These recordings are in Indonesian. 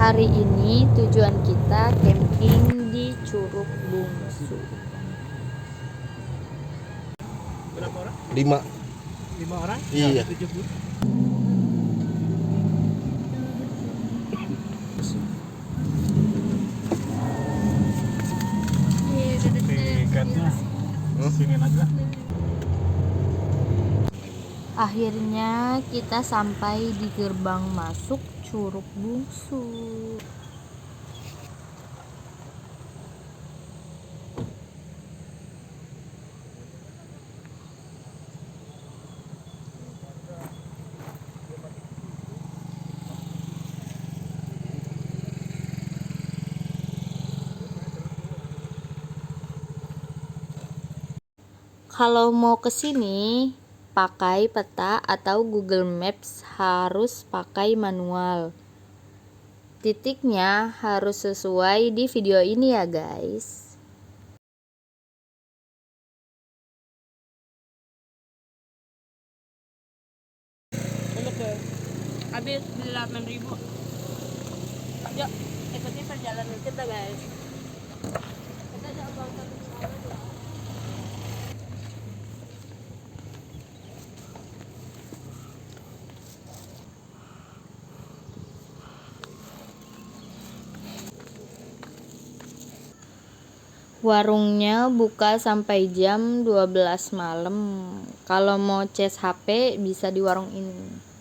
Hari ini tujuan kita camping di Curug Bungsu. Berapa orang? 5. 5 orang? Iya. 70. Tiketnya sini aja. Akhirnya kita sampai di gerbang masuk Curug Bungsu. Kalau mau ke sini pakai peta atau Google Maps harus pakai manual. Titiknya harus sesuai di video ini ya guys. Habis 8.000. Yuk, ikuti perjalanan kita guys. Kita jangan satu pesawat ya. Warungnya buka sampai jam 12 malam. Kalau mau cas HP bisa di warung ini.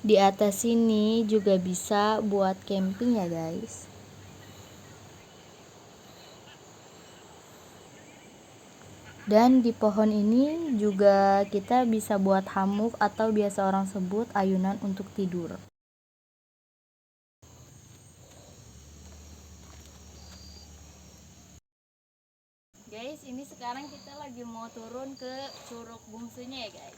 Di atas sini juga bisa buat camping ya guys. Dan di pohon ini juga kita bisa buat hammock atau biasa orang sebut ayunan untuk tidur. Guys, ini sekarang kita lagi mau turun ke Curug Bungsunya ya guys.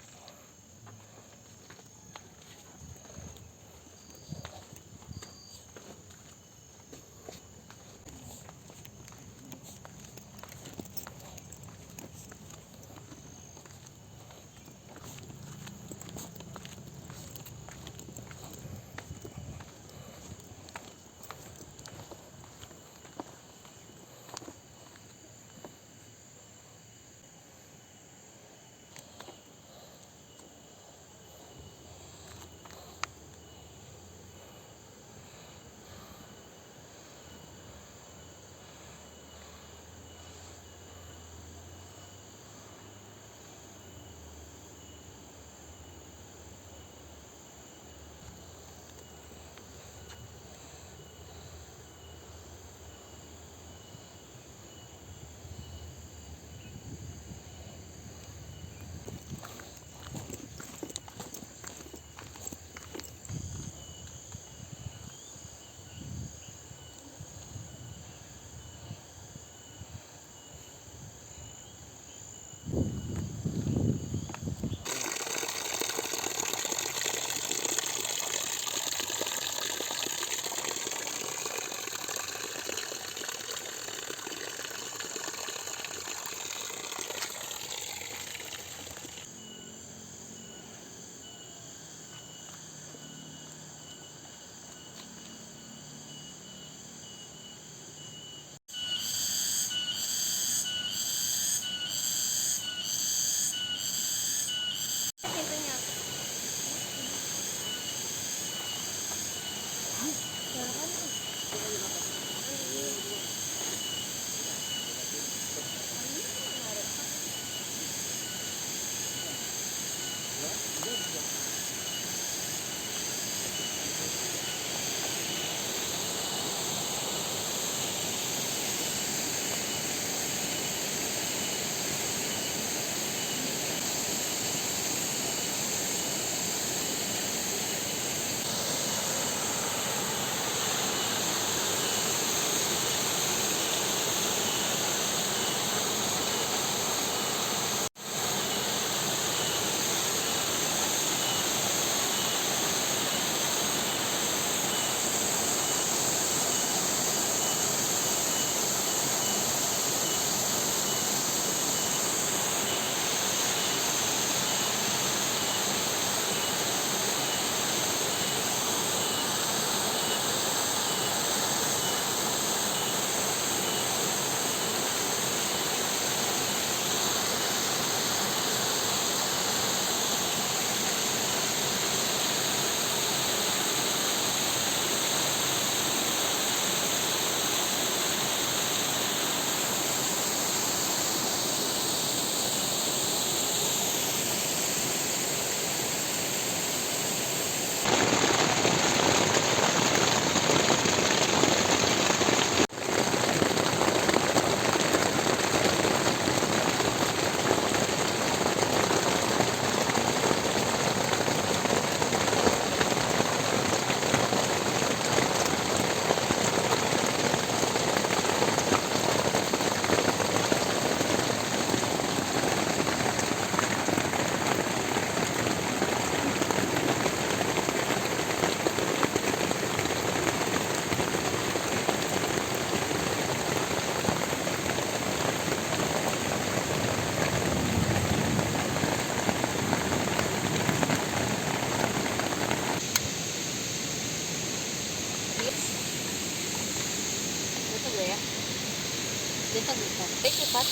Dito bisa. Cepat.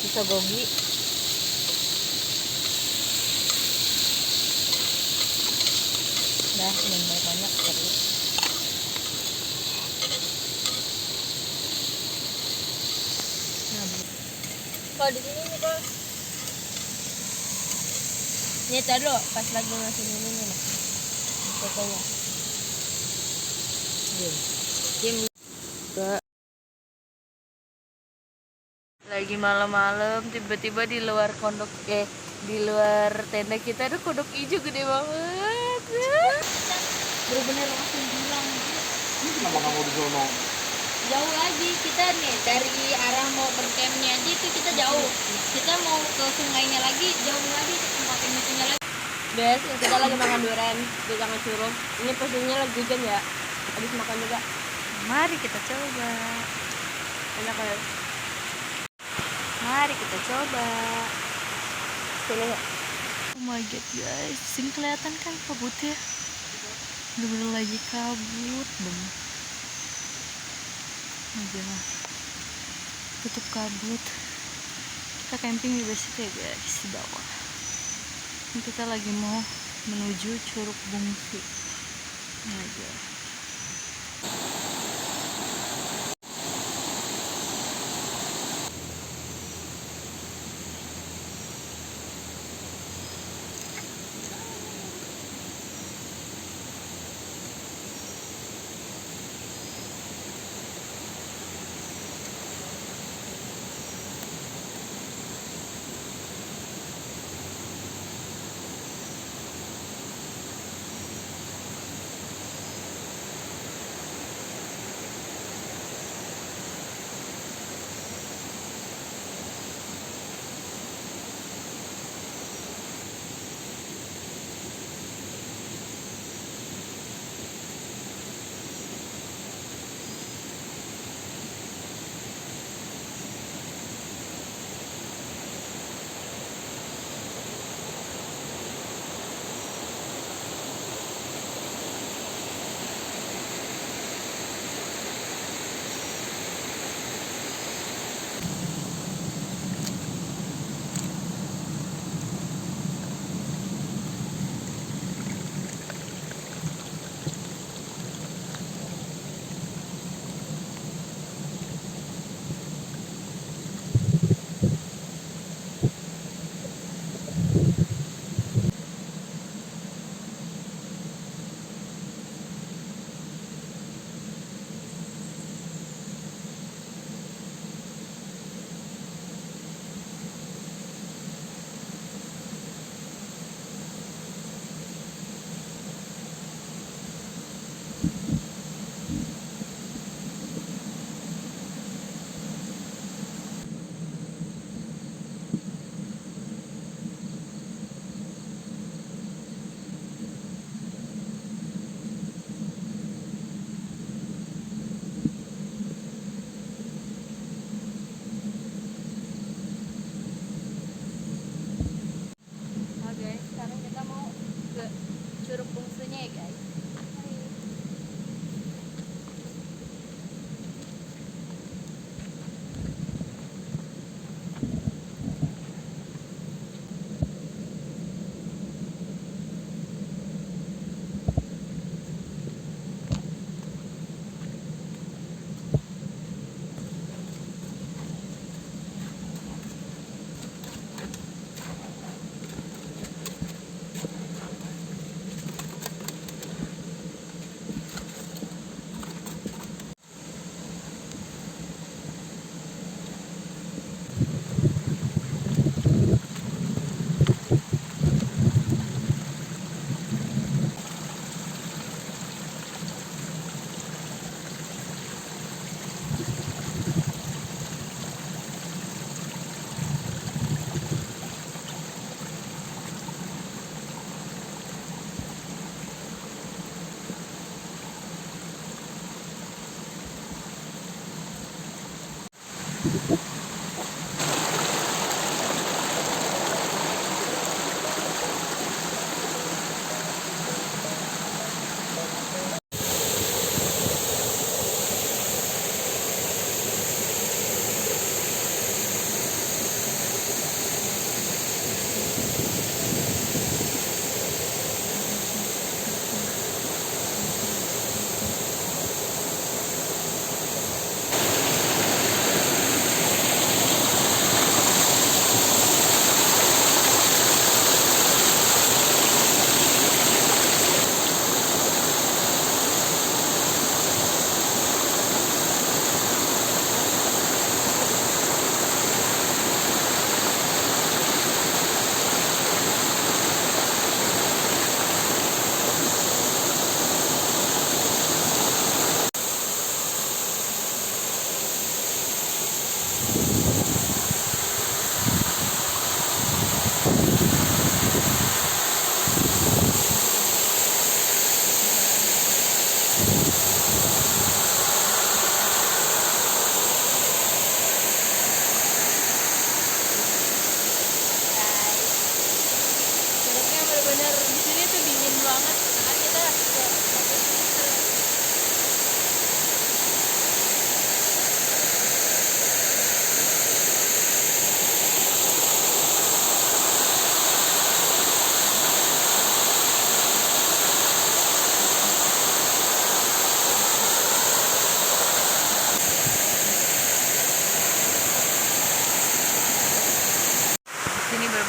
Bisa gogi. Dah, ini banyak terus. Kalau di sini nih kok. Ini tadi lo pas lagi ngasih ini nih. Fotonya. Tim. Lagi malam-malam tiba-tiba di luar di luar tenda kita ada kodok hijau gede banget. Bener-bener langsung bilang. Ini kenapa kamu di sono? Jauh lagi kita nih dari arah mau bercampnya aja itu kita jauh. Kita mau ke sungainya lagi jauh lagi tempat itunya lagi. Guys, kita lagi makan durian di Tangan Curug. Ini posisinya lagi hujan ya. Habis makan juga. Mari kita coba. Enak ya. Mari kita coba. Sini ya. Oh my god guys, sini kelihatan kan kabutnya. Bener-bener lagi kabut banget. Aja tutup kabut. Kita camping di bawah situ ya guys, di bawah. Ini kita lagi mau menuju Curug Bungsu. Ini aja.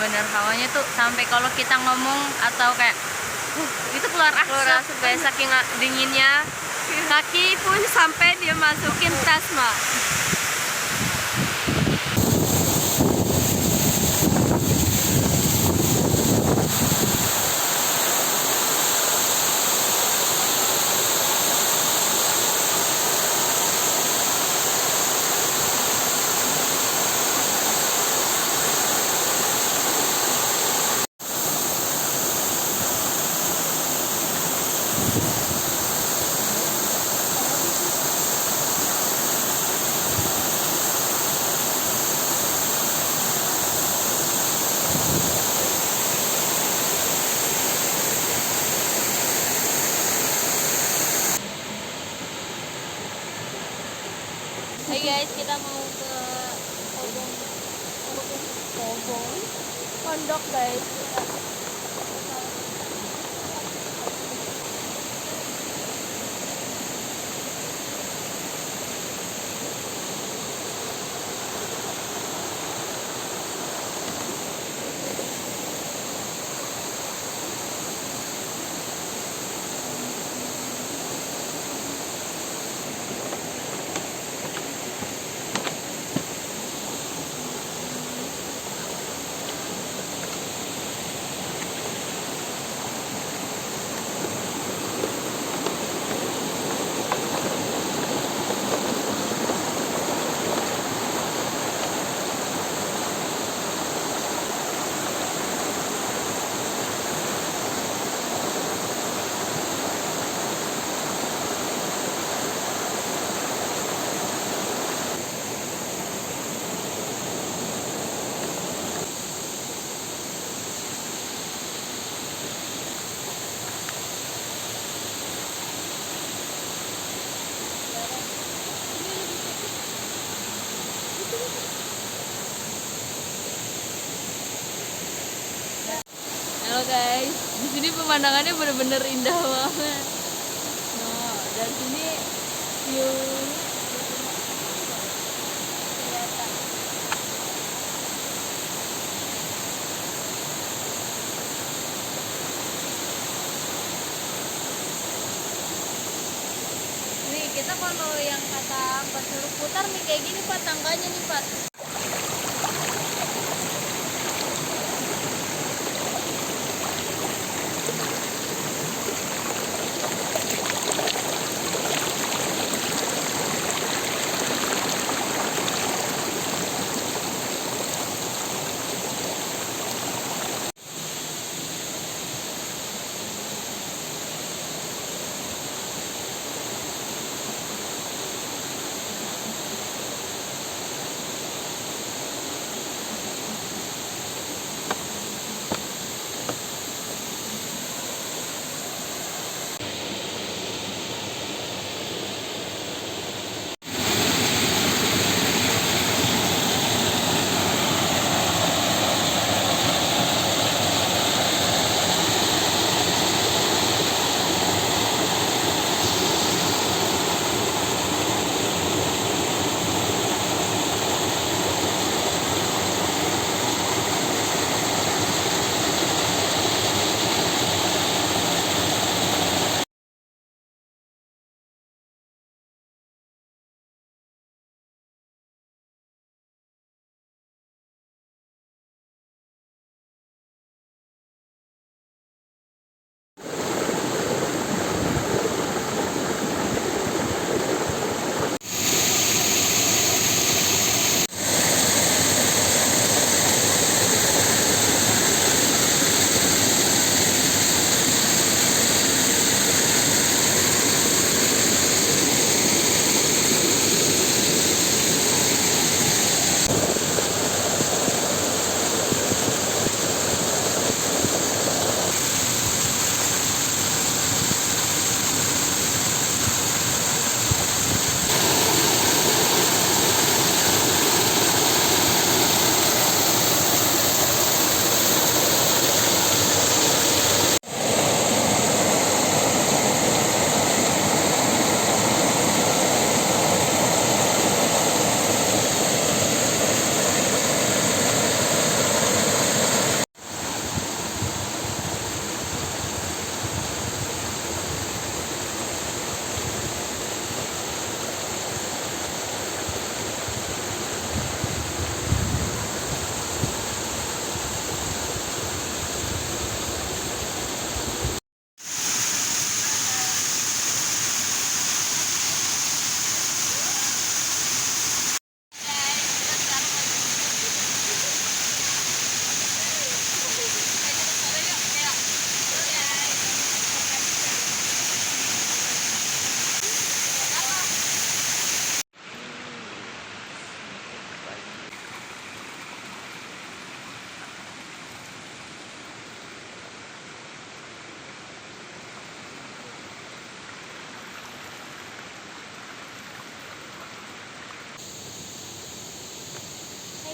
bener-bener hawanya tuh sampai kalau kita ngomong atau kayak itu keluar asap kayak saking dinginnya kaki pun sampai dia masukin tas mak. Hai guys, kita mau ke pondok guys. Halo guys, di sini pemandangannya bener-bener indah banget. Nah, dari sini view-nya kelihatan. Nih kita kalau yang kata Pak suruh putar nih kayak gini Pak tangganya nih Pak.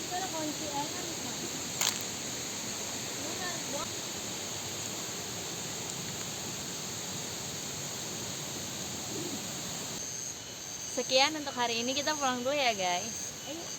Itu ada kunci airnya bisa. Sekian untuk hari ini, kita pulang dulu ya guys. Ayo.